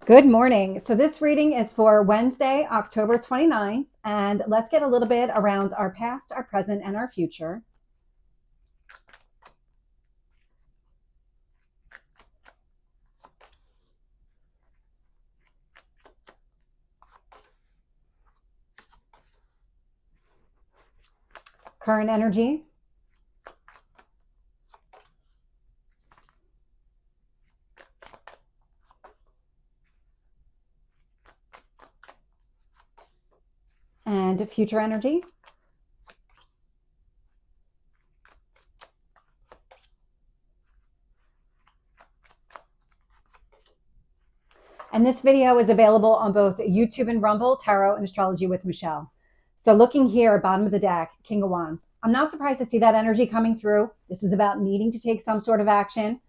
Good morning. So this reading is for Wednesday, October 29th, and let's get a little bit around our past, our present, and our future. Current energy. And future energy. And this video is available on both YouTube and Rumble, Tarot and Astrology with Michelle. So looking here, bottom of the deck, King of Wands. I'm not surprised to see that energy coming through. This is about needing to take some sort of action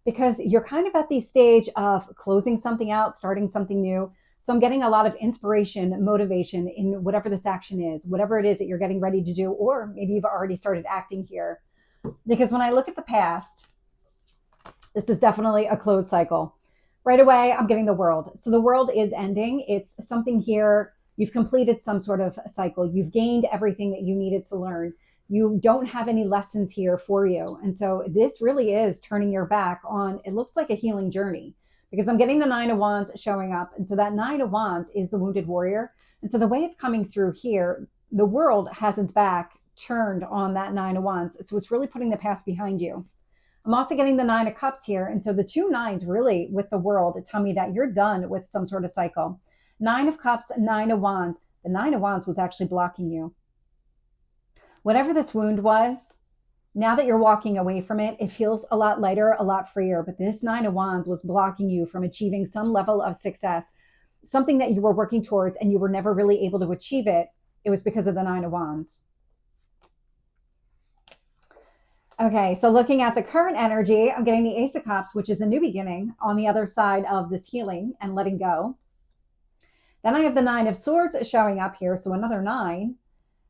because you're kind of at the stage of closing something out, starting something new. So I'm getting a lot of inspiration, motivation in whatever this action is, whatever it is that you're getting ready to do, or maybe you've already started acting here. Because when I look at the past, this is definitely a closed cycle. Right away, I'm getting the world. So the world is ending. It's something here. You've completed some sort of cycle. You've gained everything that you needed to learn. You don't have any lessons here for you. And so this really is turning your back on, it looks like a healing journey, because I'm getting the Nine of Wands showing up. And so that Nine of Wands is the wounded warrior. And so the way it's coming through here, the world has its back turned on that Nine of Wands. So it's really putting the past behind you. I'm also getting the Nine of Cups here. And so the two nines really with the world tell me that you're done with some sort of cycle. Nine of Cups, Nine of Wands. The Nine of Wands was actually blocking you. Whatever this wound was, now that you're walking away from it, it feels a lot lighter, a lot freer. But this Nine of Wands was blocking you from achieving some level of success, something that you were working towards and you were never really able to achieve it. It was because of the Nine of Wands. Okay, so looking at the current energy, I'm getting the Ace of Cups, which is a new beginning on the other side of this healing and letting go. Then I have the Nine of Swords showing up here, so another nine.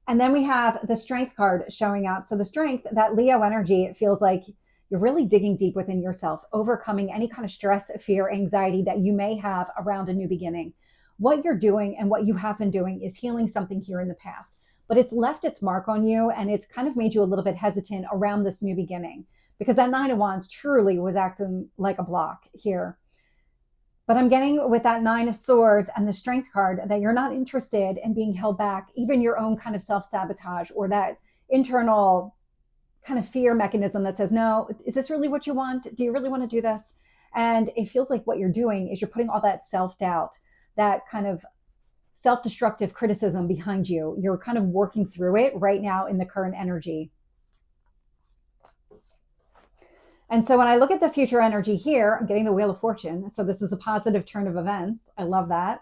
And then we have the Strength card showing up. So the Strength, that Leo energy, it feels like you're really digging deep within yourself, overcoming any kind of stress, fear, anxiety that you may have around a new beginning. What you're doing and what you have been doing is healing something here in the past, but it's left its mark on you and it's kind of made you a little bit hesitant around this new beginning because that Nine of Wands truly was acting like a block here. But I'm getting with that Nine of Swords and the Strength card that you're not interested in being held back, even your own kind of self-sabotage or that internal kind of fear mechanism that says, no, is this really what you want? Do you really want to do this? And it feels like what you're doing is you're putting all that self-doubt, that kind of self-destructive criticism behind you. You're kind of working through it right now in the current energy. And so when I look at the future energy here, I'm getting the Wheel of Fortune. So this is a positive turn of events. I love that.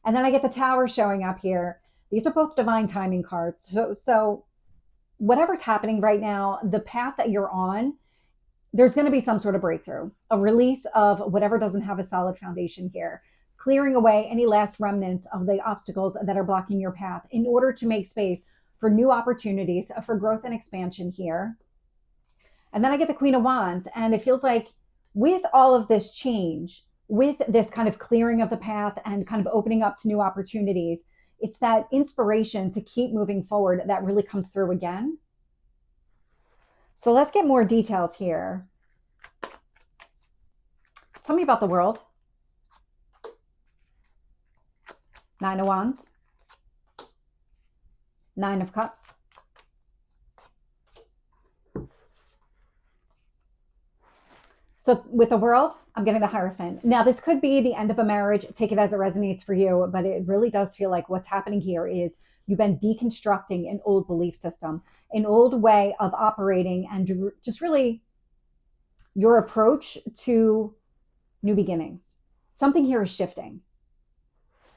And then I get the Tower showing up here. These are both divine timing cards. So whatever's happening right now, the path that you're on, there's going to be some sort of breakthrough, a release of whatever doesn't have a solid foundation here, clearing away any last remnants of the obstacles that are blocking your path in order to make space for new opportunities for growth and expansion here. And then I get the Queen of Wands, and it feels like with all of this change, with this kind of clearing of the path and kind of opening up to new opportunities, it's that inspiration to keep moving forward that really comes through again. So let's get more details here. Tell me about the world. Nine of Wands. Nine of Cups. So with the world, I'm getting the Hierophant. Now, this could be the end of a marriage. Take it as it resonates for you, but it really does feel like what's happening here is you've been deconstructing an old belief system, an old way of operating, and just really your approach to new beginnings. Something here is shifting.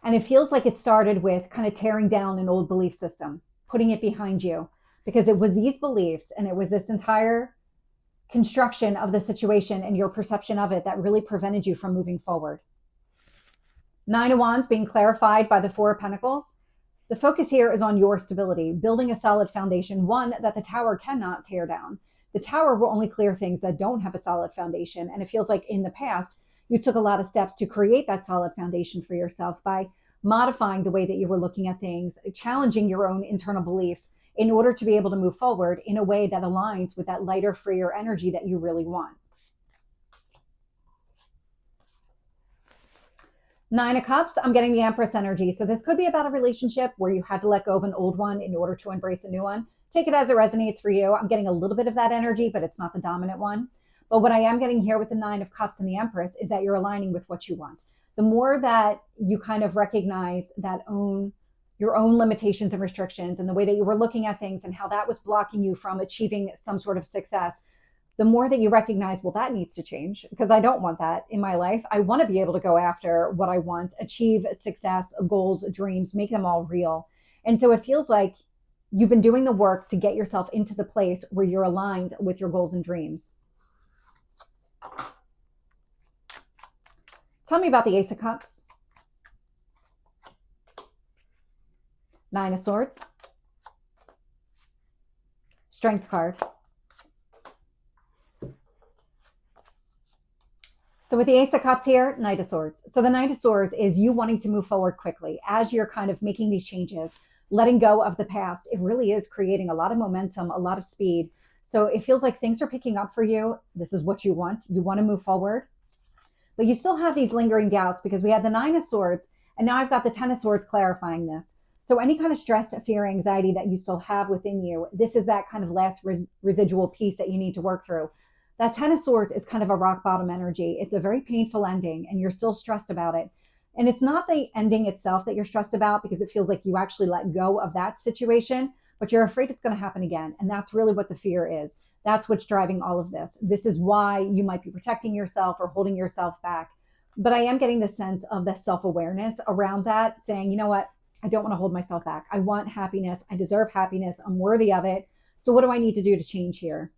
And it feels like it started with kind of tearing down an old belief system, putting it behind you, because it was these beliefs and it was this entire construction of the situation and your perception of it that really prevented you from moving forward. Nine of Wands being clarified by the Four of Pentacles. The focus here is on your stability, building a solid foundation, one that the Tower cannot tear down. The Tower will only clear things that don't have a solid foundation. And it feels like in the past, you took a lot of steps to create that solid foundation for yourself by modifying the way that you were looking at things, challenging your own internal beliefs in order to be able to move forward in a way that aligns with that lighter, freer energy that you really want. Nine of Cups, I'm getting the Empress energy. So this could be about a relationship where you had to let go of an old one in order to embrace a new one. Take it as it resonates for you. I'm getting a little bit of that energy, but it's not the dominant one. But what I am getting here with the Nine of Cups and the Empress is that you're aligning with what you want. The more that you kind of recognize your own limitations and restrictions and the way that you were looking at things and how that was blocking you from achieving some sort of success, the more that you recognize, well, that needs to change because I don't want that in my life. I want to be able to go after what I want, achieve success, goals, dreams, make them all real. And so it feels like you've been doing the work to get yourself into the place where you're aligned with your goals and dreams. Tell me about the Ace of Cups. Nine of Swords. Strength card. So with the Ace of Cups here, Knight of Swords. So the Knight of Swords is you wanting to move forward quickly as you're kind of making these changes, letting go of the past. It really is creating a lot of momentum, a lot of speed. So it feels like things are picking up for you. This is what you want. You want to move forward. But you still have these lingering doubts because we had the Nine of Swords and now I've got the Ten of Swords clarifying this. So any kind of stress, fear, anxiety that you still have within you, this is that kind of last residual piece that you need to work through. That Ten of Swords is kind of a rock bottom energy. It's a very painful ending and you're still stressed about it. And it's not the ending itself that you're stressed about because it feels like you actually let go of that situation, but you're afraid it's going to happen again. And that's really what the fear is. That's what's driving all of this. This is why you might be protecting yourself or holding yourself back. But I am getting the sense of the self-awareness around that, saying, you know what? I don't want to hold myself back. I want happiness. I deserve happiness. I'm worthy of it. So what do I need to do to change here?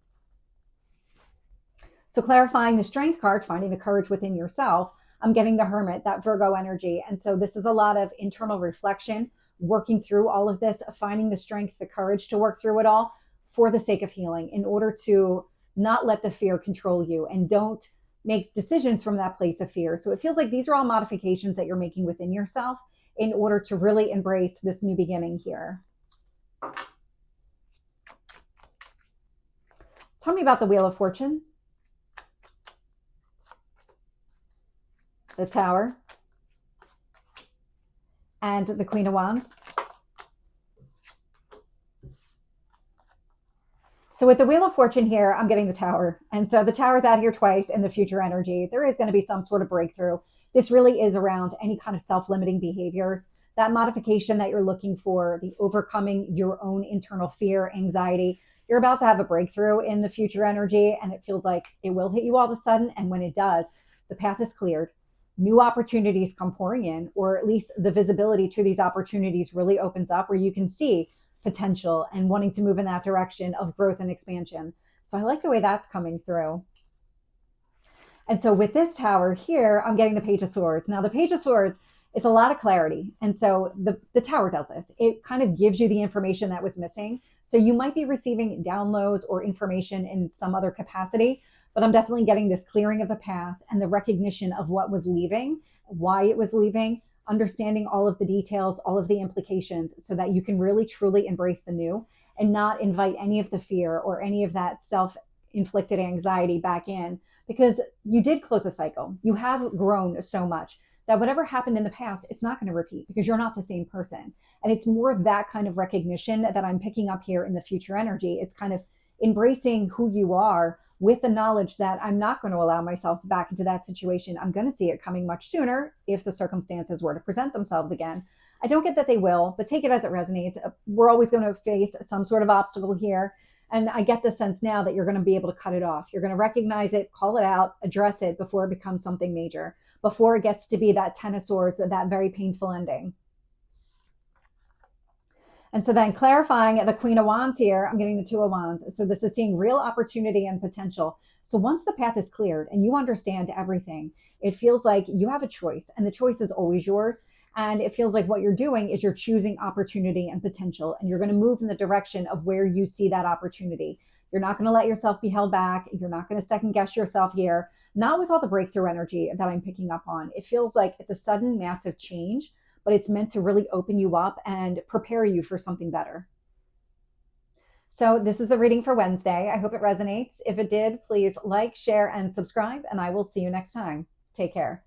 So clarifying the Strength card, finding the courage within yourself, I'm getting the Hermit, that Virgo energy. And so this is a lot of internal reflection, working through all of this, finding the strength, the courage to work through it all for the sake of healing, in order to not let the fear control you and don't make decisions from that place of fear. So it feels like these are all modifications that you're making within yourself in order to really embrace this new beginning here. Tell me about the Wheel of Fortune. The Tower, and the Queen of Wands. So with the Wheel of Fortune here, I'm getting the Tower. And so the Tower is out here twice in the future energy. There is going to be some sort of breakthrough. This really is around any kind of self-limiting behaviors, that modification that you're looking for, the overcoming your own internal fear, anxiety. You're about to have a breakthrough in the future energy, and it feels like it will hit you all of a sudden. And when it does, the path is cleared. New opportunities come pouring in, or at least the visibility to these opportunities really opens up where you can see potential and wanting to move in that direction of growth and expansion. So I like the way that's coming through. And so with this Tower here, I'm getting the Page of Swords. Now the Page of Swords, it's a lot of clarity. And so the Tower does this. It kind of gives you the information that was missing. So you might be receiving downloads or information in some other capacity, but I'm definitely getting this clearing of the path and the recognition of what was leaving, why it was leaving, understanding all of the details, all of the implications, so that you can really truly embrace the new and not invite any of the fear or any of that self-inflicted anxiety back in, because you did close a cycle. You have grown so much that whatever happened in the past, it's not going to repeat because you're not the same person. And it's more of that kind of recognition that I'm picking up here in the future energy. It's kind of embracing who you are with the knowledge that I'm not going to allow myself back into that situation. I'm going to see it coming much sooner if the circumstances were to present themselves again. I don't get that they will, but take it as it resonates. We're always going to face some sort of obstacle here. And I get the sense now that you're going to be able to cut it off. You're going to recognize it, call it out, address it before it becomes something major, before it gets to be that Ten of Swords, that very painful ending. And so then clarifying the Queen of Wands here, I'm getting the Two of Wands. So this is seeing real opportunity and potential. So once the path is cleared and you understand everything, it feels like you have a choice, and the choice is always yours. And it feels like what you're doing is you're choosing opportunity and potential, and you're going to move in the direction of where you see that opportunity. You're not going to let yourself be held back. You're not going to second guess yourself here. Not with all the breakthrough energy that I'm picking up on. It feels like it's a sudden, massive change, but it's meant to really open you up and prepare you for something better. So this is the reading for Wednesday. I hope it resonates. If it did, please like, share, and subscribe, and I will see you next time. Take care.